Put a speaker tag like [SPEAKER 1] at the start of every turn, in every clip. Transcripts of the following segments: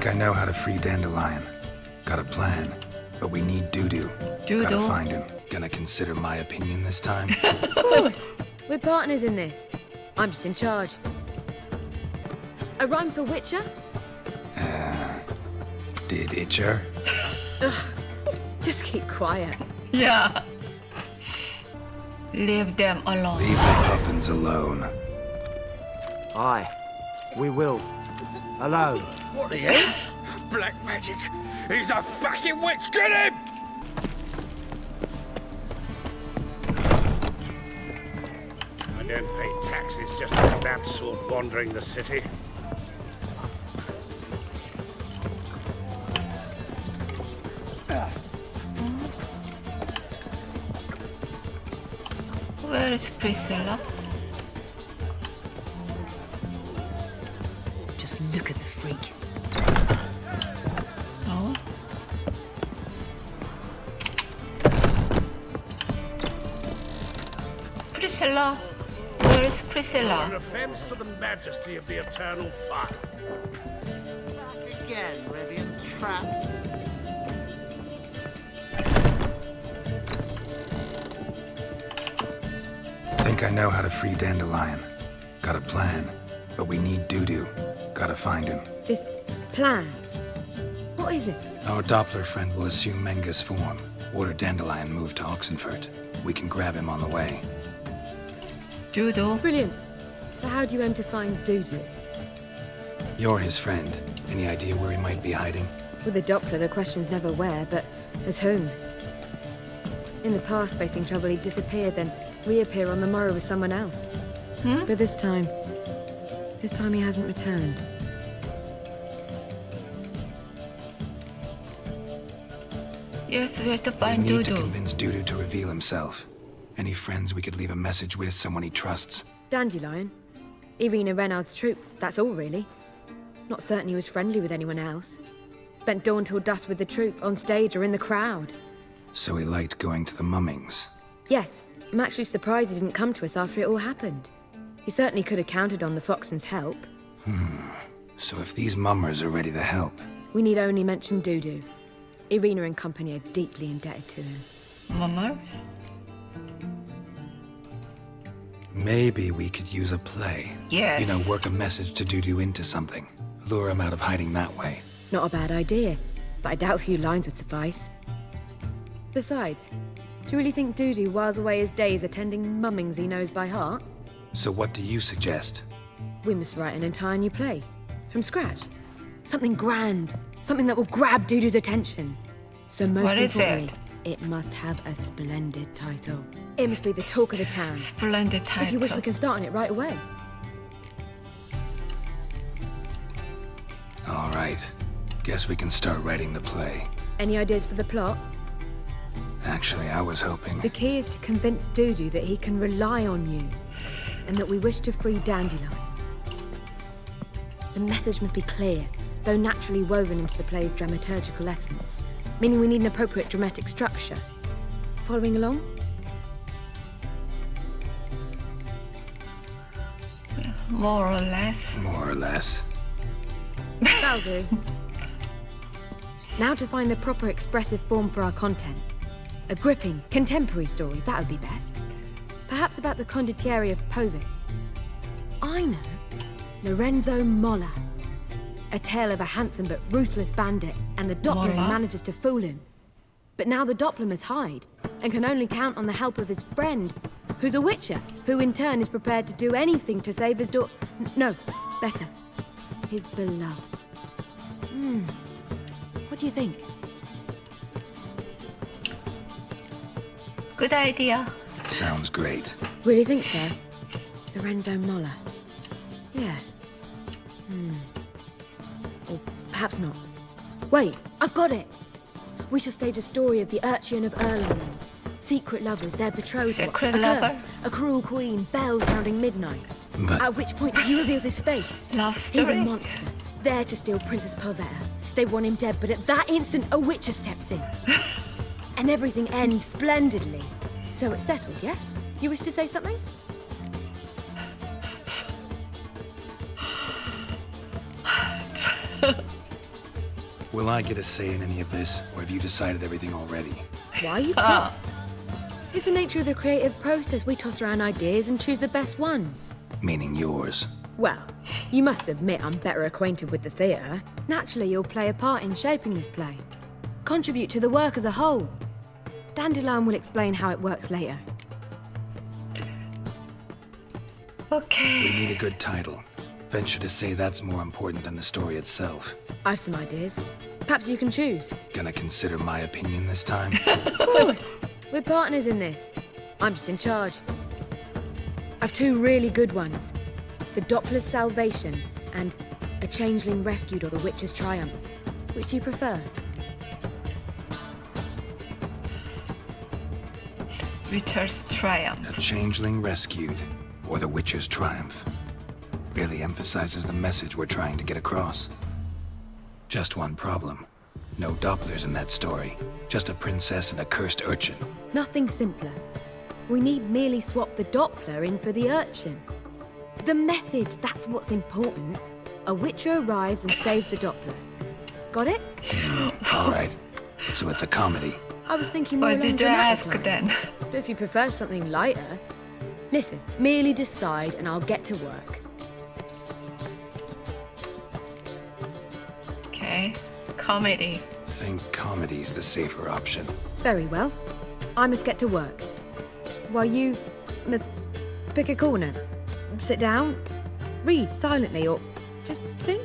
[SPEAKER 1] I know how to free Dandelion. Got a plan, but we need Dudu. Gotta find him. Gonna consider my opinion this time?
[SPEAKER 2] Of course. We're partners in this. I'm just in charge. A rhyme for Witcher?
[SPEAKER 1] Did Itcher?
[SPEAKER 2] Ugh. Just keep quiet.
[SPEAKER 3] Yeah. Leave them alone.
[SPEAKER 1] Leave the Puffins alone.
[SPEAKER 4] Aye, we will. Alone.
[SPEAKER 5] What are you? Black magic! He's a fucking witch! Get him! I don't pay taxes just like that sort wandering the city.
[SPEAKER 3] Where is Priscilla?
[SPEAKER 2] Just look at the freak.
[SPEAKER 3] No. Priscilla. Where is
[SPEAKER 5] An
[SPEAKER 3] Priscilla?
[SPEAKER 5] offense to the majesty of the eternal fire.
[SPEAKER 4] Again, Rivian trap.
[SPEAKER 1] Think I know how to free Dandelion. Got a plan, but we need Dudu. Gotta find him.
[SPEAKER 2] This plan? What is it?
[SPEAKER 1] Our Doppler friend will assume Menga's form. Order Dandelion moved to Oxenfurt. We can grab him on the way.
[SPEAKER 3] Dudu.
[SPEAKER 2] Brilliant. But how do you aim to find Dudu?
[SPEAKER 1] You're his friend. Any idea where he might be hiding?
[SPEAKER 2] With the Doppler, the question's never where, but as whom. In the past, facing trouble, he'd disappear, then reappear on the morrow with someone else. But this time he hasn't returned.
[SPEAKER 3] Yes, we have to
[SPEAKER 1] We
[SPEAKER 3] find
[SPEAKER 1] need to
[SPEAKER 3] Dudu.
[SPEAKER 1] convince Dudu to reveal himself. Any friends we could leave a message with, someone he trusts?
[SPEAKER 2] Dandelion. Irina Renard's troupe, that's all really. Not certain he was friendly with anyone else. Spent dawn till dusk with the troupe, on stage or in the crowd.
[SPEAKER 1] So he liked going to the mummings.
[SPEAKER 2] Yes, I'm actually surprised he didn't come to us after it all happened. He certainly could have counted on the Foxen's help.
[SPEAKER 1] So if these mummers are ready to help,
[SPEAKER 2] We need only mention Dudu. Irina and company are deeply indebted to him.
[SPEAKER 3] Mummers?
[SPEAKER 1] maybe we could use a play.
[SPEAKER 3] Yes.
[SPEAKER 1] You know, work a message to Dudu into something. Lure him out of hiding that way.
[SPEAKER 2] Not a bad idea, but I doubt a few lines would suffice. Besides, do you really think Dudu whiles away his days attending mummings he knows by heart?
[SPEAKER 1] So what do you suggest?
[SPEAKER 2] We must write an entire new play. From scratch. Something grand. Something that will grab Dudu's attention. So most
[SPEAKER 3] What is
[SPEAKER 2] importantly, it must have a splendid title. It must be the talk of the town.
[SPEAKER 3] Splendid title.
[SPEAKER 2] If you wish, we can start on it right away.
[SPEAKER 1] All right. Guess we can start writing the play.
[SPEAKER 2] Any ideas for the plot?
[SPEAKER 1] Actually, I was hoping...
[SPEAKER 2] The key is to convince Dudu that he can rely on you, and that we wish to free Dandelion. The message must be clear, though naturally woven into the play's dramaturgical essence, meaning we need an appropriate dramatic structure. Following along?
[SPEAKER 3] More or less.
[SPEAKER 1] More or less.
[SPEAKER 2] That'll do. Now to find the proper expressive form for our content. A gripping, contemporary story, that would be best. Perhaps about the condottieri of Povis. I know. Lorenzo Molla. A tale of a handsome but ruthless bandit and the Doppler who
[SPEAKER 3] Molla?
[SPEAKER 2] manages to fool him. But now the Doppler must hide and can only count on the help of his friend, who's a witcher, who in turn is prepared to do anything to save his no, better, his beloved. What do you think?
[SPEAKER 3] Good idea.
[SPEAKER 1] Sounds great.
[SPEAKER 2] Really think so? Lorenzo Molla. Yeah. Or perhaps not. Wait, I've got it! We shall stage a story of the urchin of Erlenmeer. Secret lovers, their betrothed.
[SPEAKER 3] Secret
[SPEAKER 2] a
[SPEAKER 3] lover?
[SPEAKER 2] curse, a cruel queen, bells sounding midnight.
[SPEAKER 1] But
[SPEAKER 2] At which point he reveals his face.
[SPEAKER 3] Love
[SPEAKER 2] He's
[SPEAKER 3] story.
[SPEAKER 2] a monster, there to steal Princess Pavetta. They want him dead, but at that instant a witcher steps in. And everything ends splendidly. So it's settled, yeah? You wish to say something?
[SPEAKER 1] Will I get a say in any of this, or have you decided everything already?
[SPEAKER 2] Why are you cross? It's the nature of the creative process. We toss around ideas and choose the best ones.
[SPEAKER 1] Meaning yours.
[SPEAKER 2] Well, you must admit I'm better acquainted with the theatre. Naturally, you'll play a part in shaping this play. Contribute to the work as a whole. Dandelion will explain how it works later.
[SPEAKER 3] Okay.
[SPEAKER 1] We need a good title. Venture to say that's more important than the story itself.
[SPEAKER 2] I've some ideas. Perhaps you can choose.
[SPEAKER 1] Gonna consider my opinion this time?
[SPEAKER 2] Of course. We're partners in this. I'm just in charge. I've two really good ones. The Doppler's Salvation and A Changeling Rescued or The Witch's Triumph. Which do you prefer?
[SPEAKER 3] Witcher's Triumph.
[SPEAKER 1] A Changeling Rescued, or The Witcher's Triumph. Really emphasizes the message we're trying to get across. Just one problem. No Dopplers in that story. Just a princess and a cursed urchin.
[SPEAKER 2] Nothing simpler. We need merely swap the Doppler in for the urchin. The message, that's what's important. A witcher arrives and saves the Doppler. Got it?
[SPEAKER 1] All right. So it's a comedy.
[SPEAKER 2] I was thinking more
[SPEAKER 3] Why
[SPEAKER 2] along
[SPEAKER 3] did you
[SPEAKER 2] dramatic
[SPEAKER 3] ask
[SPEAKER 2] lines.
[SPEAKER 3] then?
[SPEAKER 2] But if you prefer something lighter... Listen, merely decide and I'll get to work.
[SPEAKER 3] Okay. Comedy.
[SPEAKER 1] Think comedy's the safer option.
[SPEAKER 2] Very well. I must get to work. While you must pick a corner. Sit down, read silently, or just think.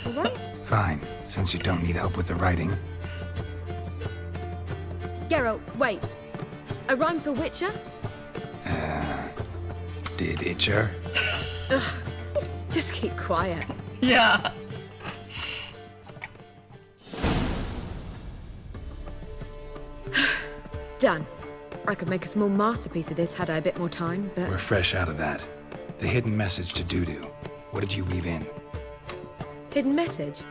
[SPEAKER 2] All right?
[SPEAKER 1] Fine, since you don't need help with the writing.
[SPEAKER 2] Geralt, wait. A rhyme for Witcher?
[SPEAKER 1] Did Itcher?
[SPEAKER 2] Just keep quiet.
[SPEAKER 3] Yeah.
[SPEAKER 2] Done. I could make a small masterpiece of this had I a bit more time, but...
[SPEAKER 1] We're fresh out of that. The hidden message to Dudu. What did you weave in?
[SPEAKER 2] Hidden message?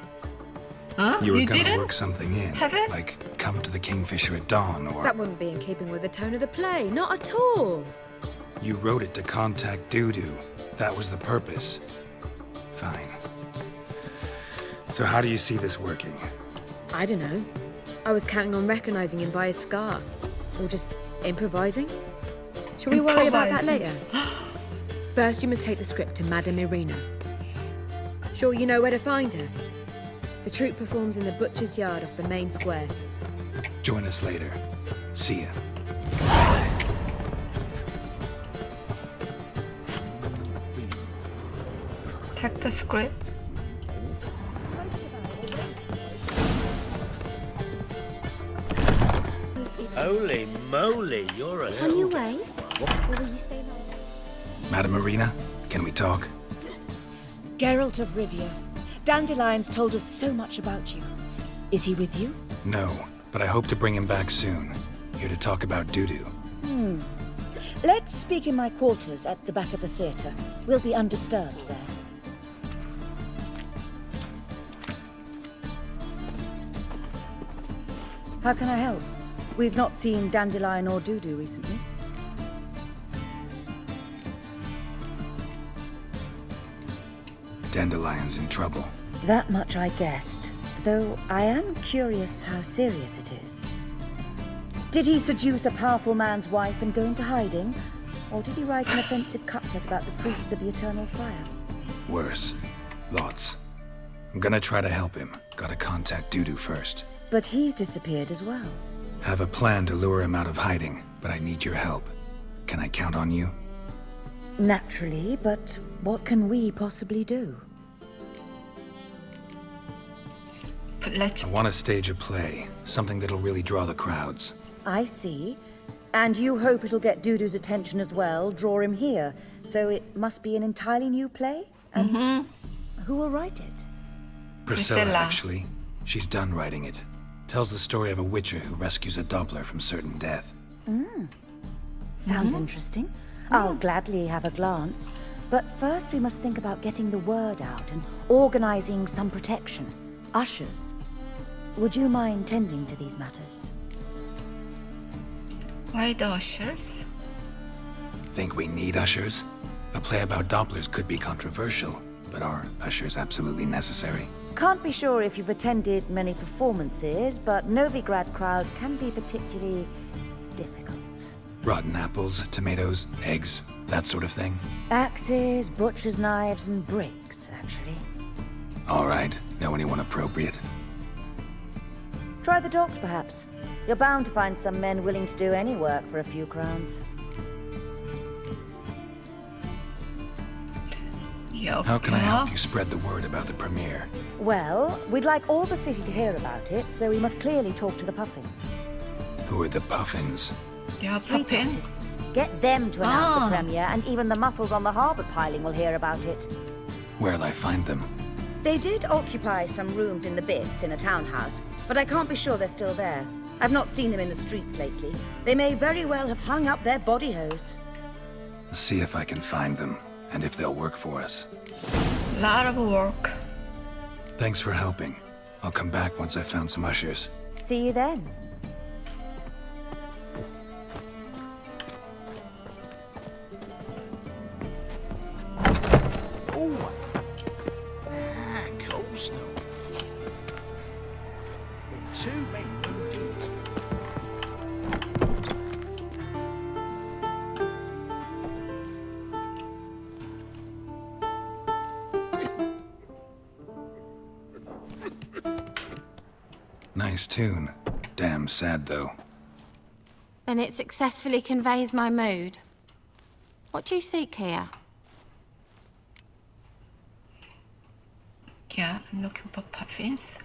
[SPEAKER 3] Huh?
[SPEAKER 1] You were gonna
[SPEAKER 3] didn't?
[SPEAKER 1] work something in.
[SPEAKER 3] Have it?
[SPEAKER 1] Like, come to the Kingfisher at dawn, or...
[SPEAKER 2] That wouldn't be in keeping with the tone of the play. Not at all.
[SPEAKER 1] You wrote it to contact Dudu. That was the purpose. Fine. So how do you see this working?
[SPEAKER 2] I don't know. I was counting on recognizing him by his scar. Or just improvising. Shall we worry about that later? First, you must take the script to Madame Irina. Sure you know where to find her? The troupe performs in the butcher's yard off the main square.
[SPEAKER 1] Join us later. See ya.
[SPEAKER 3] Take the script.
[SPEAKER 6] Holy moly, you're a...
[SPEAKER 7] On your way? Or will you stay long?
[SPEAKER 1] Madame Irina, can we talk?
[SPEAKER 8] Geralt of Rivia. Dandelion's told us so much about you. Is he with you?
[SPEAKER 1] No, but I hope to bring him back soon. Here to talk about Dudu.
[SPEAKER 8] Let's speak in my quarters at the back of the theatre. We'll be undisturbed there. How can I help? We've not seen Dandelion or Dudu recently.
[SPEAKER 1] Dandelion's in trouble.
[SPEAKER 8] That much I guessed, though I am curious how serious it is. Did he seduce a powerful man's wife and go into hiding? Or did he write an offensive couplet about the priests of the eternal fire?
[SPEAKER 1] Worse. Lots. I'm gonna try to help him. Gotta contact Dudu first.
[SPEAKER 8] But he's disappeared as well.
[SPEAKER 1] Have a plan to lure him out of hiding, but I need your help. Can I count on you?
[SPEAKER 8] Naturally, but what can we possibly do?
[SPEAKER 3] But let's...
[SPEAKER 1] I want to stage a play, something that'll really draw the crowds.
[SPEAKER 8] I see. And you hope it'll get Dudu's attention as well, draw him here. So it must be an entirely new play? And who will write it?
[SPEAKER 1] Priscilla, actually. She's done writing it. Tells the story of a witcher who rescues a Doppler from certain death.
[SPEAKER 8] Sounds interesting. I'll gladly have a glance. But first we must think about getting the word out and organizing some protection. Ushers. Would you mind tending to these matters?
[SPEAKER 3] Why the ushers?
[SPEAKER 1] Think we need ushers? A play about Dopplers could be controversial, but are ushers absolutely necessary?
[SPEAKER 8] Can't be sure if you've attended many performances, but Novigrad crowds can be particularly difficult.
[SPEAKER 1] Rotten apples, tomatoes, eggs, that sort of thing.
[SPEAKER 8] Axes, butcher's knives, and bricks, actually.
[SPEAKER 1] All right. Know anyone appropriate?
[SPEAKER 8] Try the dogs, perhaps. You're bound to find some men willing to do any work for a few crowns.
[SPEAKER 1] How can I help you spread the word about the premiere?
[SPEAKER 8] Well, we'd like all the city to hear about it, so we must clearly talk to the Puffins.
[SPEAKER 1] Who are the Puffins?
[SPEAKER 3] Yeah,
[SPEAKER 8] Street
[SPEAKER 3] Puffin.
[SPEAKER 8] artists. Get them to announce the premiere, and even the muscles on the harbour piling will hear about it.
[SPEAKER 1] Where'll I find them?
[SPEAKER 8] They did occupy some rooms in the Bits in a townhouse, but I can't be sure they're still there. I've not seen them in the streets lately. They may very well have hung up their body hose.
[SPEAKER 1] See if I can find them, and if they'll work for us.
[SPEAKER 3] Lot of work.
[SPEAKER 1] Thanks for helping. I'll come back once I've found some ushers.
[SPEAKER 8] See you then.
[SPEAKER 4] Oh! Ah, cool stuff. Two men moved in.
[SPEAKER 1] Nice tune. Damn sad, though.
[SPEAKER 9] Then it successfully conveys my mood. What do you seek here?
[SPEAKER 3] Yeah, I'm looking for Puffins.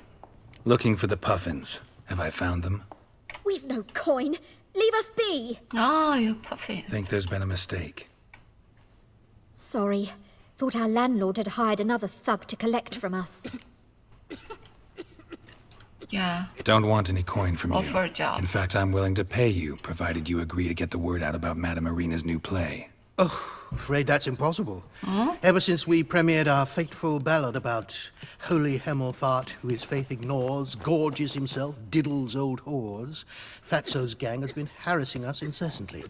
[SPEAKER 1] Looking for the Puffins. Have I found them?
[SPEAKER 7] We've no coin. Leave us be.
[SPEAKER 3] Oh, you Puffins.
[SPEAKER 1] Think there's been a mistake.
[SPEAKER 7] Sorry. Thought our landlord had hired another thug to collect from us.
[SPEAKER 3] Yeah.
[SPEAKER 1] Don't want any coin from you.
[SPEAKER 3] Offer a job.
[SPEAKER 1] In fact, I'm willing to pay you, provided you agree to get the word out about Madame Irina's new play.
[SPEAKER 10] Oh, afraid that's impossible. Ever since we premiered our fateful ballad about holy Hemelfart who his faith ignores, gorges himself, diddles old whores, Fatso's gang has been harassing us incessantly.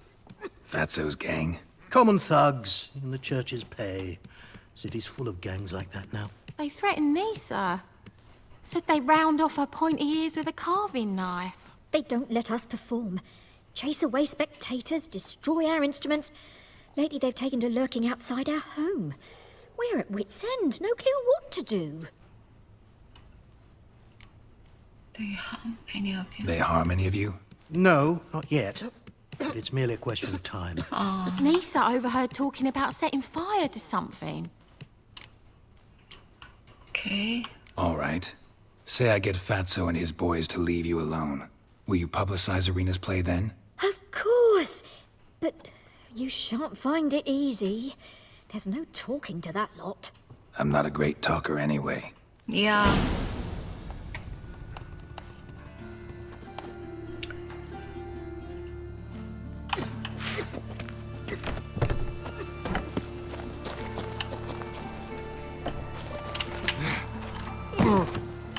[SPEAKER 1] Fatso's gang?
[SPEAKER 10] Common thugs in the church's pay. City's full of gangs like that now.
[SPEAKER 9] They threatened Nisa. Said they round off her pointy ears with a carving knife.
[SPEAKER 7] They don't let us perform. Chase away spectators, destroy our instruments. Lately they've taken to lurking outside our home. We're at wit's end, no clue what to do.
[SPEAKER 3] Do you harm any of you?
[SPEAKER 1] They harm any of you?
[SPEAKER 10] No, not yet. But it's merely a question of time.
[SPEAKER 9] Nisa overheard talking about setting fire to something.
[SPEAKER 3] Okay.
[SPEAKER 1] All right. Say I get Fatso and his boys to leave you alone. Will you publicize Irina's play then?
[SPEAKER 7] Of course. But you shan't find it easy. There's no talking to that lot.
[SPEAKER 1] I'm not a great talker anyway.
[SPEAKER 3] Yeah.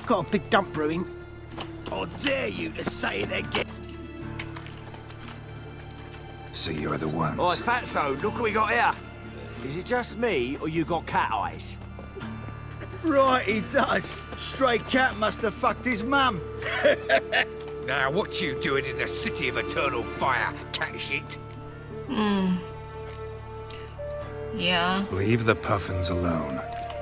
[SPEAKER 4] Got a big dump brewing. I dare you to say it again.
[SPEAKER 1] So you're the ones.
[SPEAKER 4] Oi, Fatso, look what we got here. Is it just me, or you got cat eyes?
[SPEAKER 11] Right, he does. Stray cat must have fucked his mum.
[SPEAKER 5] Now, what you doing in the city of eternal fire, cat shit?
[SPEAKER 3] Yeah.
[SPEAKER 1] Leave the Puffins alone.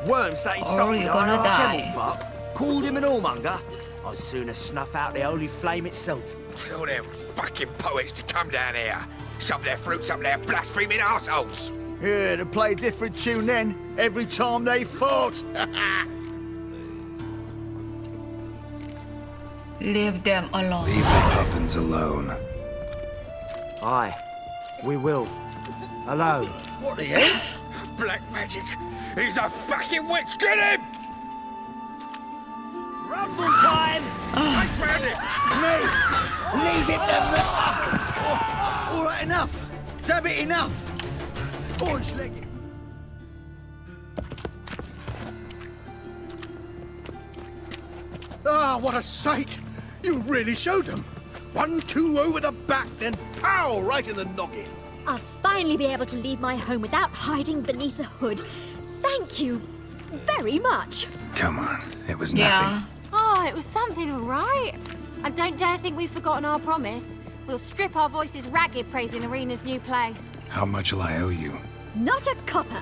[SPEAKER 4] Worms that insulted
[SPEAKER 3] you're gonna
[SPEAKER 4] our
[SPEAKER 3] die.
[SPEAKER 4] camel fuck. Called him an allmonger. I'd sooner snuff out the holy flame itself.
[SPEAKER 5] Tell them fucking poets to come down here. Shove their fruits up their blaspheming arseholes.
[SPEAKER 11] Yeah, to play a different tune then, every time they fought.
[SPEAKER 3] Leave them alone.
[SPEAKER 1] Leave the Puffins alone.
[SPEAKER 4] Aye, we will. Alone.
[SPEAKER 11] What the hell?
[SPEAKER 5] Black magic. He's a fucking witch. Get him!
[SPEAKER 4] Rumble time!
[SPEAKER 5] Take round it.
[SPEAKER 11] Leave it to me. All right, enough. Damn it, enough. Orange legged. Ah, what a sight! You really showed them. 1-2 over the back, then pow, right in the noggin.
[SPEAKER 7] I'll finally be able to leave my home without hiding beneath a hood. Thank you very much.
[SPEAKER 1] Come on, it was
[SPEAKER 3] Yeah.
[SPEAKER 1] nothing.
[SPEAKER 9] Oh, it was something, all right. And don't dare think we've forgotten our promise. We'll strip our voices ragged praising Irina's new play.
[SPEAKER 1] How much will I owe you?
[SPEAKER 7] Not a copper.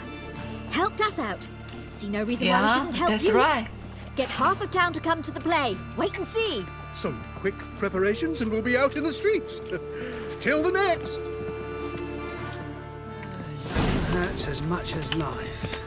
[SPEAKER 7] Helped us out. See no reason why we
[SPEAKER 3] Yeah,
[SPEAKER 7] shouldn't help
[SPEAKER 3] that's
[SPEAKER 7] you.
[SPEAKER 3] right.
[SPEAKER 7] Get half of town to come to the play. Wait and see.
[SPEAKER 10] Some quick preparations and we'll be out in the streets. Till the next!
[SPEAKER 4] Hurts as much as life.